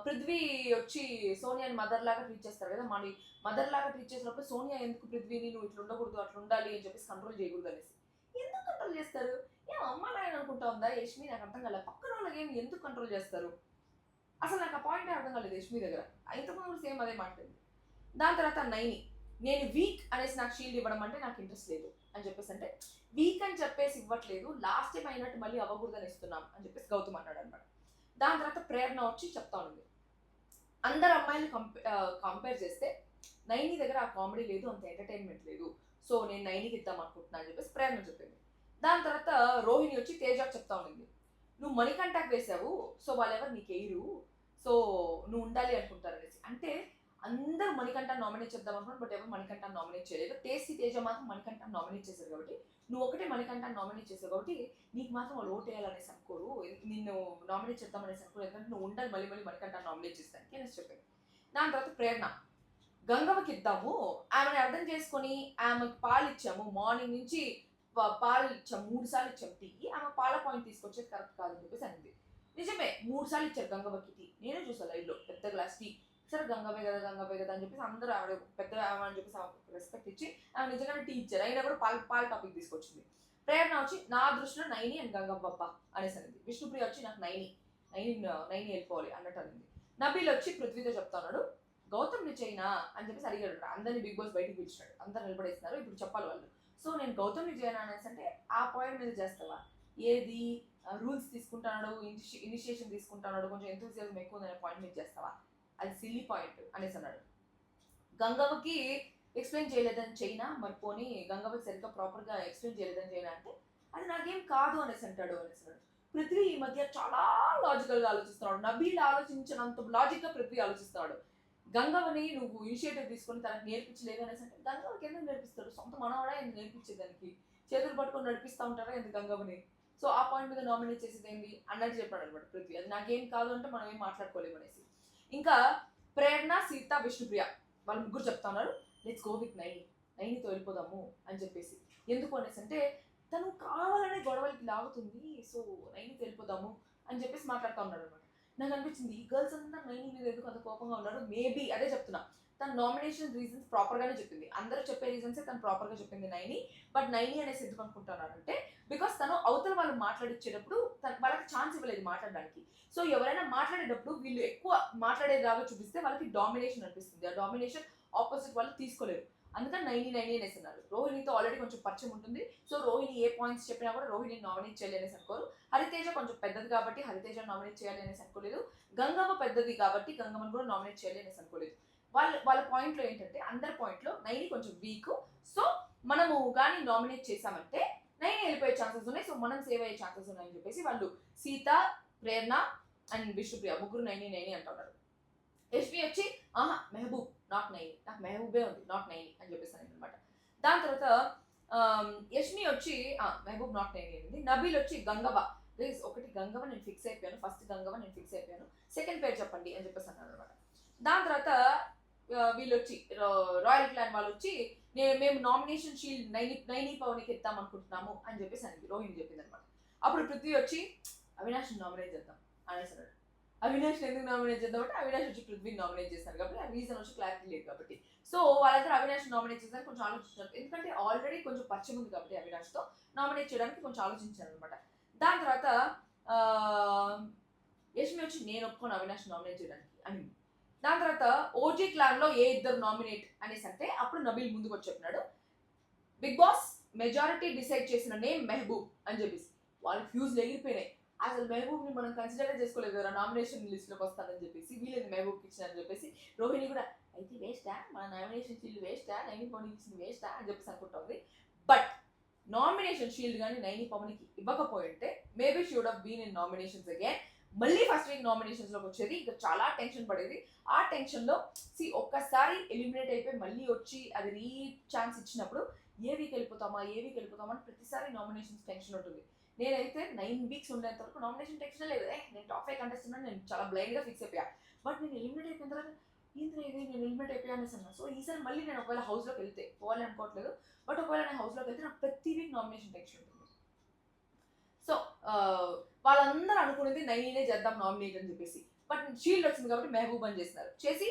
పృథ్వీ వచ్చి సోనియాని మదర్ లాగా ట్రీట్ చేస్తారు కదా, మన మదర్ లాగా ట్రీట్ చేసినప్పుడు సోనియా ఎందుకు పృథ్వీని నువ్వు ఇట్లా ఉండకూడదు అట్లా ఉండాలి అని చెప్పేసి కంట్రోల్ చేయకూడదు అనేసి. ఎందుకు కంట్రోల్ చేస్తారు? ఏం అమ్మ నాయన అనుకుంటా ఉందా యష్మి? నాకు అర్థం కాలేదు. పక్కన వాళ్ళ గేమ్ ఎందుకు కంట్రోల్ చేస్తారు? అసలు నాకు ఆ పాయింటే అర్థం కాలేదు యష్మి దగ్గర. ఇంతకుముందు సేమ్ అదే మాట్లాడింది. దాని తర్వాత నైని నేను వీక్ అనేసి నాకు షీల్డ్ ఇవ్వడం అంటే నాకు ఇంట్రెస్ట్ లేదు అని చెప్పేసి, అంటే వీక్ అని చెప్పేసి ఇవ్వట్లేదు, లాస్ట్ టైం అయినట్టు మళ్ళీ అవ్వకూడదని ఇస్తున్నాం అని చెప్పేసి గౌతమ్ అన్నాడు అనమాట. దాని తర్వాత ప్రేరణ వచ్చి చెప్తా ఉంది అందరు అమ్మాయిలు కంపేర్ చేస్తే నైని దగ్గర ఆ కామెడీ లేదు, అంత ఎంటర్టైన్మెంట్ లేదు, సో నేను నైనికి ఇద్దాం అనుకుంటున్నా అని చెప్పేసి ప్రేరణ చెప్పింది. దాని తర్వాత రోహిణి వచ్చి తేజాకి చెప్తా ఉంది నువ్వు మణికంఠకు వేసావు, సో వాళ్ళెవరు నీకు వేయరు, సో నువ్వు ఉండాలి అనుకుంటారు అనేసి. అంటే అందరూ మణికంఠ నామినేట్ చేద్దాం అనుకున్నాను, బట్ ఎవరు మణికంఠ నామినేట్ చేయలేదు. టేస్టీ తేజ మాత్రం మణికంఠ నామినేట్ చేశారు కాబట్టి, నువ్వు ఒకటే మణికంఠ నామినేట్ చేసావు కాబట్టి నీకు మాత్రం వాళ్ళు ఓట్ వేయాలనేసి అనుకోరు, నిన్ను నామినేట్ చేద్దామనేసి అనుకోరు, ఎందుకంటే నువ్వు ఉండాలి మళ్ళీ మళ్ళీ మణికంఠ నామినేట్ చేస్తానికి అనేసి చెప్పాను. దాని తర్వాత ప్రేరణ గంగవ్వకి ఇద్దాము, ఆమెను అర్థం చేసుకొని ఆమెకు పాలు ఇచ్చాము, మార్నింగ్ నుంచి పాలు ఇచ్చాము, 3 సార్లు ఇచ్చాము టీ, ఆమె పాల పాయింట్ తీసుకొచ్చేది కరెక్ట్ కాదని చెప్పేసి అనింది. నిజమే 3 సార్లు ఇచ్చారు గంగవ్వకి టీ, నేనే చూసాను లైవ్లో పెద్ద గ్లాస్ టీ. సరే గంగవ్వే కదా అని చెప్పేసి అందరూ ఆవిడ పెద్ద అని చెప్పేసి రెస్పెక్ట్ ఇచ్చి ఆమె నిజంగానే టీ ఇచ్చారు, అయినా కూడా పాల టాపిక్ తీసుకొచ్చింది. ప్రేరణ వచ్చి నా దృష్టిలో నైని అండ్ గంగవ్వ అనేసి అనింది. విష్ణుప్రియ వచ్చి నాకు నైని వెళ్ళిపోవాలి అన్నట్టు అనింది. నబీల్ వచ్చి పృథ్వీతో చెప్తున్నాడు గౌతమ్ని చైనా అని చెప్పేసి అడిగాడు. అందరినీ బిగ్ బాస్ బయటికి పిలిచాడు, అందరు నిలబడేస్తున్నారు, ఇప్పుడు చెప్పాలి వాళ్ళు. సో నేను గౌతమ్ని చేయను అనేసి అంటే ఆ పాయింట్ మీద చేస్తావా? ఏది రూల్స్ తీసుకుంటున్నాడు, ఇనిషియేషన్ తీసుకుంటున్నాడు, కొంచెం ఎంతూసియాజం ఎక్కువ ఉందనే పాయింట్ మీద చేస్తావా? అది సిల్లీ పాయింట్ అనేసి అన్నాడు. గంగవ్వకి ఎక్స్ప్లెయిన్ చేయలేదని చైనా, మరి పోనీ గంగవ్వకి సరిగ్గా ప్రాపర్గా ఎక్స్ప్లెయిన్ చేయలేదని చైనా అంటే అది నాకేం కాదు అనేసి అంటాడు అనేసి అన్నాడు. పృథ్వీ ఈ మధ్య చాలా లాజికల్గా ఆలోచిస్తున్నాడు, నబీల్ ఆలోచించినంత లాజిక్గా పృథ్వీ ఆలోచిస్తున్నాడు. గంగవ్వని నువ్వు ఇనిషియేటివ్ తీసుకొని తనకు నేర్పించలేదు అనేసి అంటే గంగవ్వకి ఎందుకు నేర్పిస్తాడు? సొంత మనవాడా ఎందుకు నేర్పించేదానికి? చేతులు పట్టుకొని నడిపిస్తూ ఉంటారా ఎందుకు గంగవ్వని? సో ఆ పాయింట్ మీద నామినేట్ చేసేది ఏంటి అన్నట్టు చెప్పాడు అనమాట పృథ్వీ. అది నాకేం కాదు అంటే మనం ఏం మాట్లాడుకోలేము అనేసి. ఇంకా ప్రేరణ, సీత, విష్ణుప్రియ వాళ్ళు ముగ్గురు చెప్తా ఉన్నారు లెట్స్ గో విత్ నైనితో వెళ్ళిపోదాము అని చెప్పేసి. ఎందుకు అనేసి అంటే తను కావాలనే గొడవలకి లాగుతుంది, సో నైనితో వెళ్ళిపోదాము అని చెప్పేసి మాట్లాడుతూ ఉన్నాడు అనమాట. నాకు అనిపించింది ఈ గర్ల్స్ అంతా నైని మీద ఎందుకు అంత కోపంగా ఉన్నారు. మేబీ అదే చెప్తున్నా, తన నామినేషన్ రీజన్స్ ప్రాపర్గానే చెప్పింది, అందరూ చెప్పే రీజన్సే తను ప్రాపర్గా చెప్పింది నైని. బట్ నైని అనేసి ఎందుకు అనుకుంటున్నారంటే బికాస్ తను అవతల వాళ్ళు మాట్లాడిచ్చేటప్పుడు వాళ్ళకి ఛాన్స్ ఇవ్వలేదు మాట్లాడడానికి. సో ఎవరైనా మాట్లాడేటప్పుడు వీళ్ళు ఎక్కువ మాట్లాడేలాగా చూపిస్తే వాళ్ళకి డామినేషన్ అనిపిస్తుంది, ఆ డామినేషన్ ఆపోజిట్ వాళ్ళు తీసుకోలేరు. అందుకని నైని అనేసి అన్నారు. రోహిణితో ఆల్రెడీ కొంచెం పరిచయం ఉంటుంది, సో రోహిణి ఏ పాయింట్స్ చెప్పినా కూడా రోహిణిని నామినేట్ చేయాలి అనేసి అనుకోరు. హరితేజ కొంచెం పెద్దది కాబట్టి హరితేజ నామినేట్ చేయాలి అనేసి అనుకోలేదు. గంగవ్వ పెద్దది కాబట్టి గంగమ్మని కూడా నామినేట్ చేయాలి అనేసి అనుకోలేదు. వాళ్ళ పాయింట్లో ఏంటంటే అందరి పాయింట్లో నైని కొంచెం వీక్, సో మనము కానీ నామినేట్ చేసామంటే నైని వెళ్ళిపోయే ఛాన్సెస్ ఉన్నాయి, సో మనం సేవ్ అయ్యే ఛాన్సెస్ ఉన్నాయని చెప్పేసి వాళ్ళు సీత, ప్రేరణ అండ్ విష్ణుప్రియ ముగ్గురు నైని అంటున్నారు. యష్మి వచ్చి మెహబూబ్ నాట్ నైని, నాకు మెహబూబే ఉంది నాట్ నైని అని చెప్పేసి అనమాట. దాని తర్వాత యష్మి వచ్చి మెహబూబ్ నాట్ నైని అయింది. నబీల్ వచ్చి గంగవ్వ, ప్లీజ్ ఒకటి గంగవ్వ నేను ఫిక్స్ అయిపోయాను, ఫస్ట్ గంగవ్వ నేను ఫిక్స్ అయిపోయాను, సెకండ్ పేరు చెప్పండి అని చెప్పేసి అన్నారు అనమాట. దాని తర్వాత వీళ్ళు వచ్చి రాయల్ క్లాన్ వాళ్ళు వచ్చి మేము నామినేషన్ షీల్డ్ నైని పవన్కి ఇద్దాం అనుకుంటున్నాము అని చెప్పేసి అని రోహిణి చెప్పింది అనమాట. అప్పుడు పృథ్వీ వచ్చి అవినాష్ నామినేట్ చేద్దాం అనేసి అన్నాడు. అవినాష్ ఎందుకు నామినేట్ చేద్దాం అంటే అవినాష్ వచ్చి పృథ్వీని నామినేట్ చేస్తారు కాబట్టి, ఆ రీజన్ వచ్చి క్లారిటీ లేదు కాబట్టి. సో వాళ్ళందరూ అవినాష్ నామినేట్ చేస్తారు కొంచెం ఆలోచించారు, ఎందుకంటే ఆల్రెడీ కొంచెం పరిచయం ఉంది కాబట్టి అవినాష్తో నామినేట్ చేయడానికి కొంచెం ఆలోచించారు అనమాట. దాని తర్వాత యష్మి వచ్చి నేను ఒప్పుకోను అవినాష్ నామినేట్ చేయడానికి అని. దాని తర్వాత ఓజీ క్లాన్ లో ఏ ఇద్దరు నామినేట్ అనేసి అంటే అప్పుడు నబీల్ ముందుకు వచ్చి చెప్పినాడు బిగ్ బాస్ మెజారిటీ డిసైడ్ చేసిన నేమ్ మెహబూబ్ అని చెప్పేసి. వాళ్ళ ఫ్యూజ్ ఎగిరిపోయినాయి, అసలు మెహబూబ్ని మనం కన్సిడర్ చేసుకోలేదు కదా నామినేషన్ లిస్ట్లోకి వస్తానని చెప్పేసి, వీళ్ళని మెహబూబ్కి ఇచ్చినారని చెప్పేసి. రోహిణి కూడా అయితే వేస్టా, మన నామినేషన్ షీల్డ్ వేస్టా, నైని పవన్కి ఇచ్చింది వేస్టా అని చెప్పేసి అనుకుంటుంది. బట్ నామినేషన్ షీల్డ్ కానీ నైని పవన్కి ఇవ్వకపోయింటే maybe she would have been in nominations again. మళ్ళీ ఫస్ట్ వీక్ నామినేషన్స్లోకి వచ్చేది, ఇంకా చాలా టెన్షన్ పడేది. ఆ టెన్షన్లో ఒక్కసారి ఎలిమినేట్ అయిపోయి మళ్ళీ వచ్చి అది రీ ఛాన్స్ ఇచ్చినప్పుడు ఏ వీక్ వెళ్ళిపోతామా అని ప్రతిసారి నామినేషన్స్ టెన్షన్ ఉంటుంది. నేనైతే 9 వీక్స్ ఉండేంత వరకు నామినేషన్ టెన్షన్ లేదు. నేను టాప్ 5 కంటెస్టెంట్ నేను చాలా బ్లైండ్గా ఫిక్స్ అయిపోయా. బట్ నేను ఎలిమినేట్ అయిపోయిన తర్వాత ఏంద్రా ఇది నేను ఎలిమినేట్ అయిపోయా అనేసి అన్నా. సో ఈసారి మళ్ళీ నేను ఒకవేళ హౌస్లోకి వెళ్తే పోవాలి అనుకోవట్లేదు, బట్ ఒకవేళ నేను హౌస్లోకి వెళ్తే నాకు ప్రతి వీక్ నామినేషన్ టెన్షన్ ఉంటుంది. సో వాళ్ళందరూ అనుకునేది నైనే చేద్దాం నామినేట్ అని చెప్పేసి, బట్ షీల్డ్ వచ్చింది కాబట్టి మెహబూబ్ అని చేస్తున్నారు. చేసి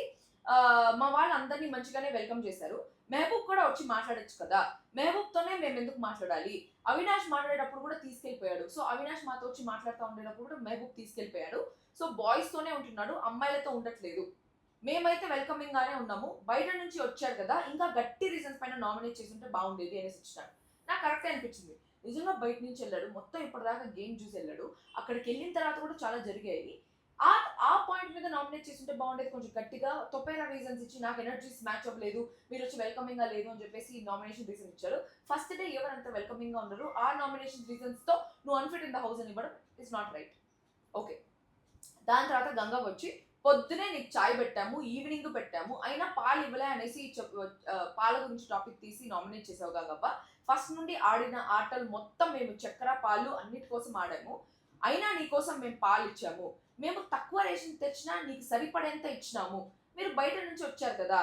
మా వాళ్ళందరినీ మంచిగానే వెల్కమ్ చేశారు. మెహబూబ్ కూడా వచ్చి మాట్లాడచ్చు కదా, మెహబూబ్తోనే మేము ఎందుకు మాట్లాడాలి? అవినాష్ మాట్లాడేటప్పుడు కూడా తీసుకెళ్ళిపోయాడు. సో అవినాష్ మాతో వచ్చి మాట్లాడుతూ ఉండేటప్పుడు కూడా మెహబూబ్ తీసుకెళ్ళిపోయాడు. సో బాయ్స్తోనే ఉంటున్నాడు, అమ్మాయిలతో ఉండట్లేదు. మేమైతే వెల్కమింగ్ గానే ఉన్నాము. బయట నుంచి వచ్చాడు కదా, ఇంకా గట్టి రీజన్స్ పైన నామినేట్ చేసి ఉంటే బాగుండేది అనేసి ఇచ్చినాడు. నాకు కరెక్టే అనిపించింది. నిజంగా బయట నుంచి వెళ్ళాడు, మొత్తం ఇప్పటిదాకా గేమ్ చూసి వెళ్ళాడు. అక్కడికి వెళ్ళిన తర్వాత కూడా చాలా జరిగాయి. ఆ పాయింట్ మీద నామినేట్ చేస్తుంటే బాగుండేది. కొంచెం గట్టిగా తొప్పైన రీజన్స్ ఇచ్చి నాకు ఎనర్జీస్ మ్యాచ్ అవ్వలేదు, మీరు వచ్చి వెల్కమింగ్ గా లేదు అని చెప్పేసి నామినేషన్ రీజన్ ఇచ్చారు. ఫస్ట్ డే ఎవరంత వెల్కమింగ్ గా ఉన్నారు, ఆ నామినేషన్ రీజన్స్ తో నువ్వు అన్ఫిట్ ఇన్ ద హౌస్ అని ఇవ్వడం ఇట్స్ నాట్ రైట్. ఓకే, దాని తర్వాత గంగా వచ్చి పొద్దునే నీకు చాయ్ పెట్టాము, ఈవినింగ్ పెట్టాము, అయినా పాలు ఇవ్వలే అనేసి పాల గురించి టాపిక్ తీసి నామినేట్ చేసావు గంగవ్వ. ఫస్ట్ నుండి ఆడిన ఆటలు మొత్తం మేము చక్కెర పాలు అన్నిటి కోసం ఆడాము, అయినా నీ కోసం మేము పాలు ఇచ్చాము. మేము తక్కువ రేషన్ తెచ్చినా నీకు సరిపడేంత ఇచ్చినాము. మీరు బయట నుంచి వచ్చారు కదా,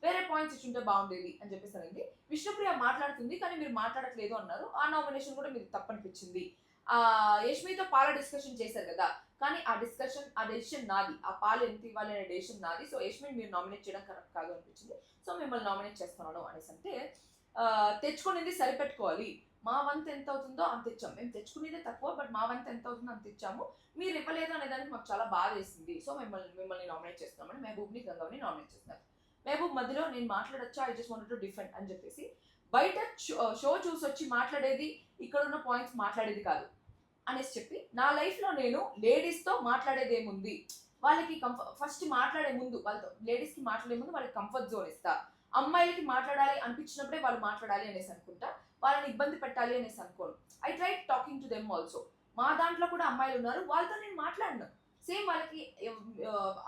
వేరే పాయింట్స్ ఇచ్చుంటే బాగుండేది అని చెప్పేసానండి. విష్ణుప్రియ మాట్లాడుతుంది కానీ మీరు మాట్లాడట్లేదు అన్నారు. ఆ నామినేషన్ కూడా మీరు తప్పనిపించింది. యష్మితో పాల డిస్కషన్ చేశారు కదా, కానీ ఆ డెసిషన్ నాది. ఆ పాలు ఎంత ఇవ్వాలి అనే డెసిషన్ నాది. సో యష్మిని మీరు నామినేట్ చేయడం కరెక్ట్ కాదు అనిపించింది. సో మిమ్మల్ని నామినేట్ చేస్తున్నాను అనేసి అంటే, తెచ్చుకునేది సరిపెట్టుకోవాలి. మా వంతు ఎంత అవుతుందో అంత ఇచ్చాము. మేము తెచ్చుకునేదే తక్కువ, బట్ మా వంతు ఎంత అవుతుందో అంత ఇచ్చాము. మీరు ఇవ్వలేదు అనే దానికి మాకు చాలా బాధ వేసింది. సో మిమ్మల్ని నామినేట్ చేస్తున్నామని మెహబూబ్ని గంగవ్ని నామినేట్ చేస్తున్నారు. మెహబూబ్ మధ్యలో నేను మాట్లాడొచ్చా, I just wanted to defend అని చెప్పేసి బయట షో చూసి వచ్చి మాట్లాడేది, ఇక్కడ ఉన్న పాయింట్స్ మాట్లాడేది కాదు అనేసి చెప్పి, నా లైఫ్లో నేను లేడీస్తో మాట్లాడేది ఏముంది, వాళ్ళకి ఫస్ట్ మాట్లాడే ముందు వాళ్ళతో లేడీస్కి మాట్లాడే ముందు వాళ్ళకి కంఫర్ట్ జోన్ ఇస్తా, అమ్మాయిలకి మాట్లాడాలి అనిపించినప్పుడే వాళ్ళు మాట్లాడాలి అనేసి అనుకుంటా, వాళ్ళని ఇబ్బంది పెట్టాలి అనేసి అనుకోను. I try talking to them also. మా దాంట్లో కూడా అమ్మాయిలు ఉన్నారు, వాళ్ళతో నేను మాట్లాడినా. సేమ్ వాళ్ళకి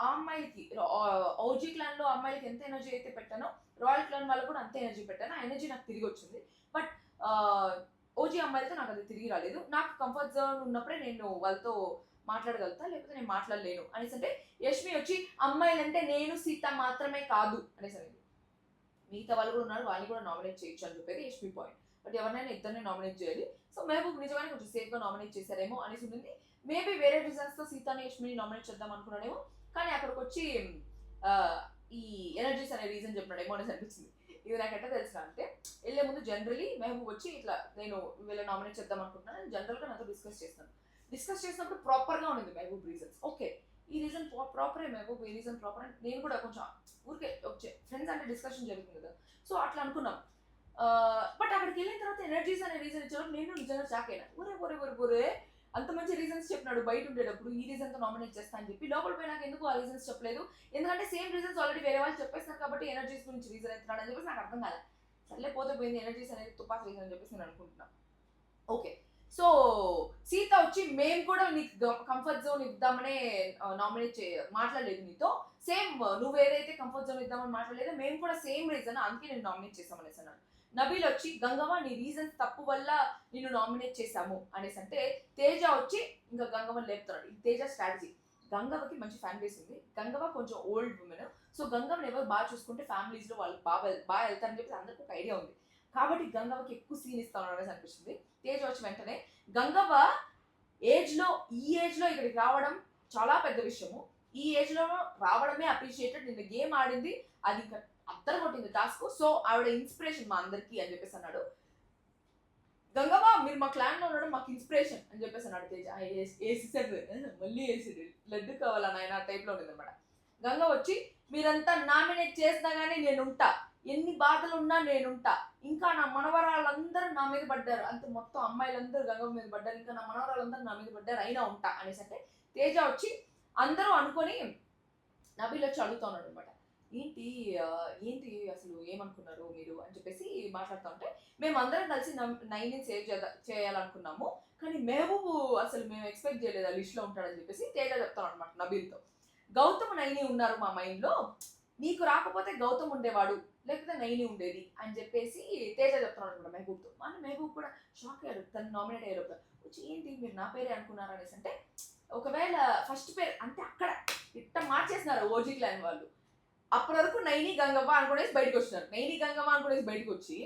ఆ అమ్మాయిలకి ఓజీ క్లాన్లో అమ్మాయిలకి ఎంత ఎనర్జీ అయితే పెట్టానో, రాయల్ క్లాన్ వాళ్ళకు కూడా అంతే ఎనర్జీ పెట్టాను. ఆ ఎనర్జీ నాకు తిరిగి వచ్చింది. బట్ ఓజీ అమ్మాయిలతో నాకు అది తిరిగి రాలేదు. నాకు కంఫర్ట్ జోన్ ఉన్నప్పుడే నేను వాళ్ళతో మాట్లాడగలుగుతా, లేకపోతే నేను మాట్లాడలేను అనేసి అంటే, యష్మి వచ్చి అమ్మాయిలంటే నేను సీత మాత్రమే కాదు అనేసి అనేది. మిగతా వాళ్ళు కూడా ఉన్నారు, వాళ్ళని కూడా నామినేట్ చేయొచ్చు అని చెప్పేది యష్మి పాయింట్. బట్ ఎవరినైనా ఇద్దరిని నామినేట్ చేయాలి. సో మెహబూబ్ నిజంగానే కొంచెం సేఫ్గా నామినేట్ చేశారేమో అనేసి ఉంటుంది. మేబీ వేరే రీజన్స్తో సీతాని యష్మిని నామినేట్ చేద్దాం అనుకున్నాడేమో, కానీ అక్కడికి వచ్చి ఈ ఎనర్జీస్ అనే రీజన్ చెప్పినాడేమో అనేసి అనిపించింది. ఇది నాకు ఎట్లా తెలిసిన అంటే, వెళ్ళే ముందు జనరలీ మెహబూబ్ వచ్చి ఇట్లా నేను వీళ్ళ నామినేట్ చేద్దాం అనుకుంటున్నాను జనరల్గా నాతో డిస్కస్ చేసినప్పుడు ప్రాపర్గా ఉండింది మెహబూబ్ రీజన్స్. ఓకే, ఈ రీజన్ ప్రాపరే మెహబూబ్, ఈ రీజన్ ప్రాపర్ అని నేను కూడా కొంచెం ఊరికే వచ్చే ఫ్రెండ్స్ అంటే డిస్కషన్ జరుగుతుంది కదా, సో అట్లా అనుకున్నాం. బట్ అక్కడికి వెళ్ళిన తర్వాత ఎనర్జీస్ అనే రీజన్ ఇచ్చారు. నేను నిజంగా షాక్ అయినా. ఒరే అంత మంచి రీజన్స్ చెప్పినాడు బయట ఉండేటప్పుడు, ఈ రీజన్తో నామినేట్ చేస్తా అని చెప్పి. లోపల పోయి నాకు ఎందుకు ఆ రీజన్స్ చెప్పలేదు, ఎందుకంటే సేమ్ రీజన్స్ ఆల్రెడీ వేరే వాళ్ళు చెప్పేస్తున్నారు కాబట్టి ఎనర్జీస్ గురించి రీజన్ ఎత్తున్నాడు అని చెప్పేసి నాకు అర్థం కాలే. సర్లే పోతే పోయింది, ఎనర్జీస్ అనేది తుపాస్ రీజన్ అని చెప్పేసి నేను అనుకుంటున్నాను. ఓకే, సో సీత వచ్చి మేము కూడా నీకు కంఫర్ట్ జోన్ ఇద్దామనే నామినేట్ మాట్లాడలేదు నీతో. సేమ్ నువ్వు ఏదైతే కంఫర్ట్ జోన్ ఇద్దామని మాట్లాడలేదో మేము కూడా సేమ్ రీజన్, అందుకే నేను నామినేట్ చేసామనేసి అన్నాడు. నబీల్ వచ్చి గంగవ్వ నీ రీజన్స్ తప్పు వల్ల నిన్ను నామినేట్ చేశాము అనేసి అంటే, తేజ వచ్చి ఇంకా గంగవ్వని లేపుతున్నాడు. ఇది తేజ స్ట్రాటజీ. గంగవ్వకి మంచి ఫ్యాన్ బేస్ ఉంది, గంగవ్వ కొంచెం ఓల్డ్ ఉమెన్. సో గంగవ్వని ఎవరు బాగా చూసుకుంటే ఫ్యామిలీస్లో వాళ్ళు బాగా వెళ్తారని చెప్పి అందరికీ ఒక ఐడియా ఉంది. కాబట్టి గంగవ్వకి ఎక్కువ సీన్ ఇస్తాను అనేసి అనిపిస్తుంది. తేజ వచ్చి వెంటనే గంగవ్వ ఈ ఏజ్లో ఇక్కడికి రావడం చాలా పెద్ద విషయము, ఈ ఏజ్లో రావడమే అప్రిషియేటెడ్, నిన్న గేమ్ ఆడింది అది అద్దరు కొట్టింది టాస్క్, సో ఆవిడ ఇన్స్పిరేషన్ మా అందరికి అని చెప్పేసి అన్నాడు. గంగవ్వ మీరు మా క్లాన్లో ఉండడం మాకు ఇన్స్పిరేషన్ అని చెప్పేసి అన్నాడు తేజ. వేసేసాడు, మళ్ళీ వేసాడు, లడ్డు కావాలా నాయన టైప్లో ఉండేది అనమాట. గంగ వచ్చి మీరంతా నామినేట్ చేసినా కానీ నేనుంటా, ఎన్ని బాధలు ఉన్నా నేనుంటా, ఇంకా నా మనవరాళ్ళందరూ నా మీద పడ్డారు, అంతే మొత్తం అమ్మాయిలందరూ గంగవ్వ మీద పడ్డారు, ఇంకా నా మనవరాళ్ళందరూ నా మీద పడ్డారు, అయినా ఉంటా అనేసి అంటే, తేజ వచ్చి అందరూ అనుకొని నబీల్ వచ్చి అడుగుతున్నాడు అనమాట. ఏంటి అసలు ఏమనుకున్నారు మీరు అని చెప్పేసి మాట్లాడుతూ ఉంటే, మేము అందరం కలిసి 9ని సేవ్ చేయాలనుకున్నాము, కానీ మెహబూబ్ అసలు మేము ఎక్స్పెక్ట్ చేయలేదు ఆ లిస్ట్లో ఉంటాడని చెప్పేసి తేజ చెప్తాను అనమాట నబీల్తో. గౌతమ్ 9 ఉన్నారు మా మైండ్లో, నీకు రాకపోతే గౌతమ్ ఉండేవాడు, లేకపోతే నైని ఉండేది అని చెప్పేసి తేజ చెప్తున్నాడు అనమాట మెహబూబ్తో. మన మెహబూబ్ కూడా షాక్ అయ్యాడు తను నామినేట్ అయ్యారు. వచ్చి ఏంటి మీరు నా పేరే అనుకున్నారు అనేసి అంటే, ఒకవేళ ఫస్ట్ పేరు అంటే అక్కడ ఇట్ట మార్చేసినారు ఓజీ క్లాన్ వాళ్ళు. అప్పటి వరకు నైని గంగవ్వ అనుకునేసి బయటకు వచ్చినారు. నైని గంగవ్వ అనుకునేసి బయటకు వచ్చి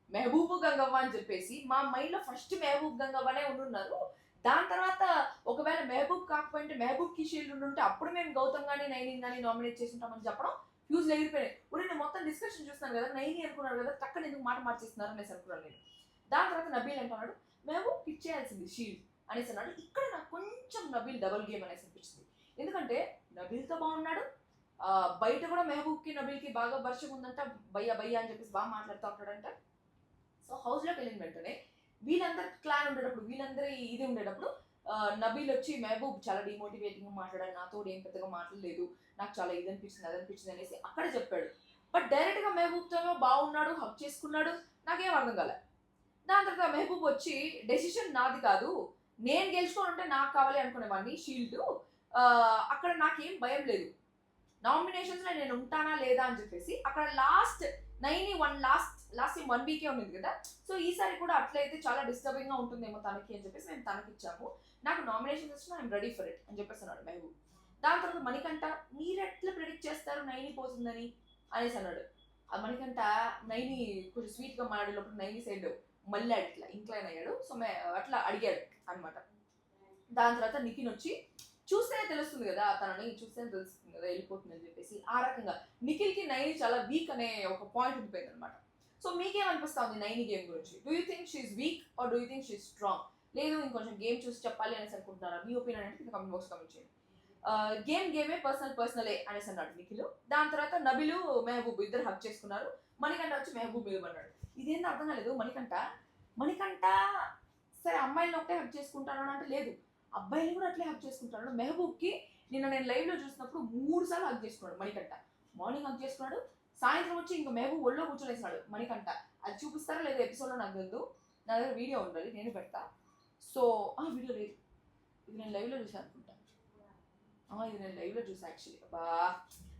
మెహబూబు గంగవ్వ అని చెప్పేసి మా మైండ్ లో ఫస్ట్ మెహబూబ్ గంగవ్వనే ఉండున్నారు. దాని తర్వాత ఒకవేళ మెహబూబ్ కాకపోయింటే మెహబూబ్ కి షీల్డ్ ఉంటే అప్పుడు మేము గౌతమ్ గానీ నైని గానీ నామినేట్ చేసి ఉంటామని చెప్పడం ఫ్యూజ్ ఎగిరిపోయాయి. ఇప్పుడు నేను మొత్తం డిస్కషన్ చూస్తున్నాను కదా, నైని అనుకున్నాడు కదా, టక్కన ఎందుకు మాట మార్చేస్తున్నారు అనేసి అనుకున్నాను నేను. దాని తర్వాత నబీల్ అంటున్నాడు మెహబూబ్ ఇచ్చేయాల్సింది షీల్డ్ అనేసి అన్నాడు. ఇక్కడ నాకు కొంచెం నబీల్ డబుల్ గేమ్ అనేసి అనిపించింది. ఎందుకంటే నబీల్తో బాగున్నాడు, బయట కూడా మెహబూబ్కి నబీల్కి బాగా వర్షం ఉందంట, భయ్యా భయ్యా అని చెప్పేసి బాగా మాట్లాడుతూ ఉంటాడంట. సో హౌస్లోకి వెళ్ళిన వెంటనే వీళ్ళందరి క్లాన్ ఉండేటప్పుడు, వీళ్ళందరి ఇది ఉండేటప్పుడు నబీల్ వచ్చి మెహబూబ్ చాలా డిమోటివేటింగ్ మాట్లాడాడు, నాతో ఏం పెద్దగా మాట్లాడలేదు, నాకు చాలా ఇది అనిపించింది అది అనిపించింది అనేసి అక్కడ చెప్పాడు. బట్ డైరెక్ట్ గా మెహబూబ్తో బాగున్నాడు, హక్ చేసుకున్నాడు, నాకేం అర్థం కాలే. దాని తర్వాత మెహబూబ్ వచ్చి డెసిషన్ నాది కాదు, నేను గెలుచుకొని ఉంటే నాకు కావాలి అనుకునేవాడిని షీల్డ్, అక్కడ నాకేం భయం లేదు, నామినేషన్స్ లో నేను ఉంటానా లేదా అని చెప్పేసి అక్కడ లాస్ట్ నైని లాస్ట్ టైం 1 వీకే ఉంది కదా, సో ఈసారి కూడా అట్లయితే చాలా డిస్టర్బింగ్ గా ఉంటుందేమో తనకి అని చెప్పేసి మేము తనకి ఇచ్చాము, నాకు నామినేషన్స్ వచ్చినా ఐఎమ్ రెడీ ఫర్ ఇట్ అని చెప్పేసి అన్నాడు మెహబూబ్. దాని తర్వాత మణికంఠ మీరు ఎట్లా ప్రెడిక్ట్ చేస్తారు నైని పోతుందని అనేసి అన్నాడు. ఆ మణికంఠ నైని కొంచెం స్వీట్ గా మాట్లాడేటప్పుడు నైని సైడ్ మళ్ళీ ఇట్లా ఇంక్లైన్ అయ్యాడు, సో అట్లా అడిగాడు అనమాట. దాని తర్వాత నిఖిన్ వచ్చి చూస్తేనే తెలుస్తుంది కదా, తనని చూస్తేనే తెలుస్తుంది కదా వెళ్ళిపోతుంది అని చెప్పేసి ఆ రకంగా నిఖిల్కి నైని చాలా వీక్ అనే ఒక పాయింట్ ఉండిపోయింది అనమాట. సో మీకేమనిపిస్తా ఉంది నైని గేమ్ గురించి? Do you think she's weak or do you think she's strong? లేదు ఇంకొంచెం గేమ్ చూసి చెప్పాలి అనేసి అనుకుంటున్నారా? మీ ఒపీనియన్ అంటే కమెంట్ బాక్స్ కమెంట్ చేయండి. గేమే పర్సనలే అనేసి అన్నాడు నిఖిల్. దాని తర్వాత నబిలు మెహబూబ్ ఇద్దరు హక్ చేసుకున్నారు. మణికంఠ వచ్చి మెహబూబ్ మీద పడ్డాడు. ఇదేందో అర్థం కాలేదు. మణికంఠ సరే అమ్మాయిలను ఒకటే హక్ చేసుకుంటాను అంటే లేదు, అబ్బాయిలు కూడా అట్లే హక్ చేసుకుంటాడు. మెహబూబ్కి నిన్న నేను లైవ్ లో చూసినప్పుడు 3 సార్లు హక్ చేసుకున్నాడు మణికంఠ. మార్నింగ్ హక్ చేసుకున్నాడు, సాయంత్రం వచ్చి ఇంకా మెహబూబ్ ఒళ్ళో కూర్చొనేసినాడు మణికంఠ. అది చూపిస్తారా లేదా ఎపిసోడ్లో నాకు తెలియదు, నా దగ్గర వీడియో ఉండాలి నేను పెడతా. సో వీడియో లేదు, ఇది నేను లైవ్లో చూసాను అనుకుంటా. ఇది నేను లైవ్లో చూసాను యాక్చువల్లీ.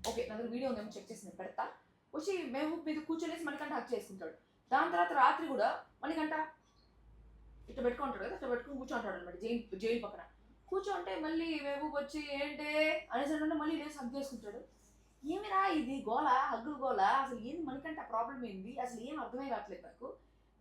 ఓకే నా దగ్గర వీడియో ఉందేమో చెక్ చేసి నేను పెడతా. వచ్చి మెహబూబ్ మీద కూర్చొనేసి మణికంఠ హక్ చేసుకుంటాడు. దాని తర్వాత రాత్రి కూడా మణికంఠ ఇట్లా పెట్టుకుంటాడు కదా, ఇట్లా పెట్టుకుని కూర్చోంటాడు అనమాట జైలు పక్కన. కూర్చోంటే మళ్ళీ మెహబూబ్ వచ్చి ఏంటే అనేసి అంటే మళ్ళీ లేసి హగ్ చేసుకుంటాడు. ఏమిరా ఇది గోల, హగ్గులు గోల, అసలు ఏంది మణికంఠ ప్రాబ్లం ఏంది అసలు ఏం అర్థమే కావట్లేదు నాకు.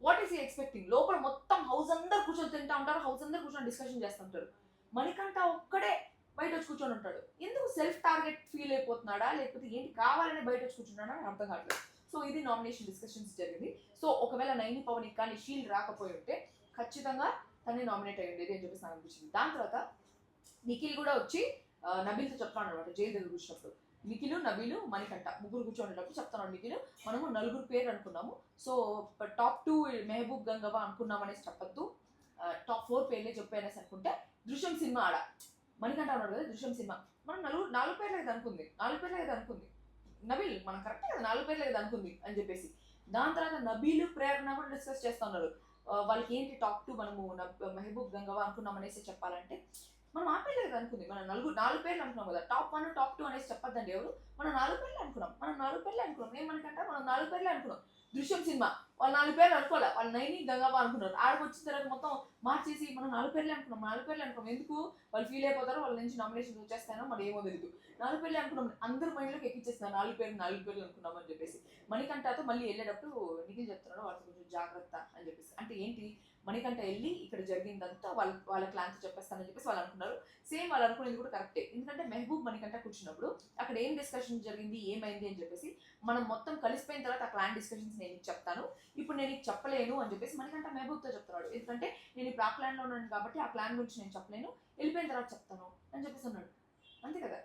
వాట్ ఈస్ ఈ ఎక్స్పెక్టింగ్? లోపల మొత్తం హౌస్ అందరు కూర్చొని తింటా ఉంటారు, హౌస్ అందరు కూర్చొని డిస్కషన్ చేస్తుంటారు, మణికంఠ ఒక్కడే బయట వచ్చి కూర్చొని ఉంటాడు. ఎందుకు సెల్ఫ్ టార్గెట్ ఫీల్ అయిపోతున్నాడా లేకపోతే ఏంటి కావాలని బయట వచ్చి కూర్చుంటాడా అని అర్థం కావట్లేదు. సో ఇది నామినేషన్ డిస్కషన్స్ జరిగింది. సో ఒకవేళ నైని పవన్ కానీ షీల్డ్ రాకపోయి ఉంటే ఖచ్చితంగా తనే నామినేట్ అయ్యి ఉండేది అని చెప్పేసి నాకు అనిపించింది. దాని తర్వాత నిఖిల్ కూడా వచ్చి నబీల్తో చెప్తాను అనమాట జైలు దగ్గర కూర్చున్నప్పుడు. నిఖిల్, నబీలు, మణికంఠ ముగ్గురు కూర్చోనేటప్పుడు చెప్తున్నాడు నిఖిల్ మనము 4 పేరు అనుకున్నాము, సో టాప్ 2 మెహబూబ్ గంగవ్వ అనుకున్నాం అనేసి చెప్పొద్దు, టాప్ 4 పేర్లే చెప్పి అనేసి అనుకుంటే దృశ్యం సినిమా ఆడ మణికంఠ అన్నాడు కదా, దృశ్యం సినిమా మనం 4 పేర్లే కదా అనుకుంది, 4 పేర్లే కదా అనుకుంది నబీల్, మనం కరెక్టే కదా 4 పేర్లే కదా అనుకుంది అని చెప్పేసి. దాని తర్వాత నబీలు ప్రేరణ కూడా డిస్కస్ చేస్తున్నారు, వాళ్ళకి ఏంటి టాప్ 2 మనము మెహబూబ్ గంగవ్వ అనుకున్నాం అనేసి చెప్పాలంటే మనం ఆ పేర్లే కదా అనుకుంది, మనం 4 పేర్లు అనుకున్నాం కదా, టాప్ 1 టాప్ 2 అనేసి చెప్పొద్దండి ఎవరు, మనం 4 పేర్లే అనుకున్నాం, మనం 4 పేర్లే అనుకున్నాం, ఏమనుకంటే మనం 4 పేర్లే అనుకున్నాం. దృశ్యం సినిమా వాళ్ళు 4 పేర్లు అనుకోలే, వాళ్ళు నైని గంగవ్వ అనుకున్నారు. ఆడికి వచ్చిన తర్వాత మొత్తం మార్చేసి మనం 4 పేర్లే అనుకున్నాం, 4 పేర్లే అనుకున్నాం, ఎందుకు వాళ్ళు ఫీల్ అయిపోతారు, వాళ్ళ నుంచి నామినేషన్ వచ్చేస్తానో మరి ఏమో తెలియదు, 4 పేర్లే అనుకున్నాం, అందరు మైండ్లోకి ఎక్కిచ్చేస్తున్నారు 4 పేర్లు అనుకున్నాం అని చెప్పేసి. మణికంఠతో మళ్ళీ వెళ్ళేటప్పుడు నిఖిల్ చెప్తున్నాడు వాళ్ళకి కొంచెం జాగ్రత్త అని చెప్పేసి. అంటే ఏంటి మణికంఠ వెళ్ళి ఇక్కడ జరిగిందంతా వాళ్ళ క్లాన్తో చెప్పేస్తానని చెప్పేసి వాళ్ళు అనుకున్నారు. సేమ్ వాళ్ళు అనుకునేది కూడా కరెక్టే, ఎందుకంటే మెహబూబ్ మణికంఠ కూర్చున్నప్పుడు అక్కడ ఏం డిస్కషన్ జరిగింది ఏమైంది అని చెప్పేసి మనం మొత్తం కలిసిపోయిన తర్వాత ఆ క్లాన్ డిస్కషన్స్ నేను చెప్తాను, ఇప్పుడు నేను చెప్పలేను అని చెప్పేసి మణికంఠ మెహబూబ్తో చెప్తున్నాడు. ఎందుకంటే నేను ఇప్పుడు ఆ ప్లాన్లో ఉన్నాను కాబట్టి ఆ ప్లాన్ గురించి నేను చెప్పలేను, వెళ్ళిపోయిన తర్వాత చెప్తాను అని చెప్పేసి అన్నాడు. అంతే కదా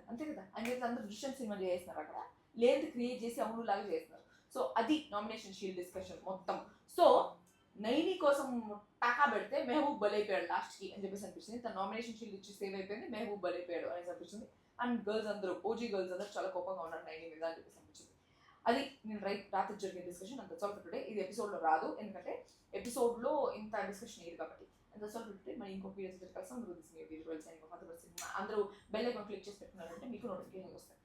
అని చెప్పేసి అందరూ దృశ్యం సినిమా చేస్తున్నారు, అక్కడ లేని క్రియేట్ చేసి అవును లాగా చేస్తున్నారు. సో అది నామినేషన్ షీల్డ్ డిస్కషన్ మొత్తం. సో నైని కోసం టాకా పెడితే మెహబూబ్ బలైపోయాడు లాస్ట్కి అని చెప్పేసి అనిపించింది. తన నామినేషన్ షీల్డ్ ఇచ్చి సేవ్ అయిపోయింది, మెహబూబ్ బలైపోయాడు అనేసి అనిపించింది. అండ్ గర్ల్స్ అందరూ ఓజీ గర్ల్స్ అందరూ చాలా కోపంగా ఉన్నారు నైని మీద అని చెప్పేసి అనిపించింది. అది నేను రాత్రి జరిగే డిస్కషన్ అంత సాల్వ్ టుడే. ఇది ఎపిసోడ్లో రాదు ఎందుకంటే ఎపిసోడ్లో ఇంత డిస్కషన్ అయ్యేది కాబట్టి. అంత సాల్వ్ టుడే మరి ఇంకొక వీడియోస్ కలిసి అందరూ అందరూ బెల్ ఐకాన్ క్లిక్ చేసి పెట్టుకున్నారంటే మీకు నోటిఫికేషన్ వస్తాయి.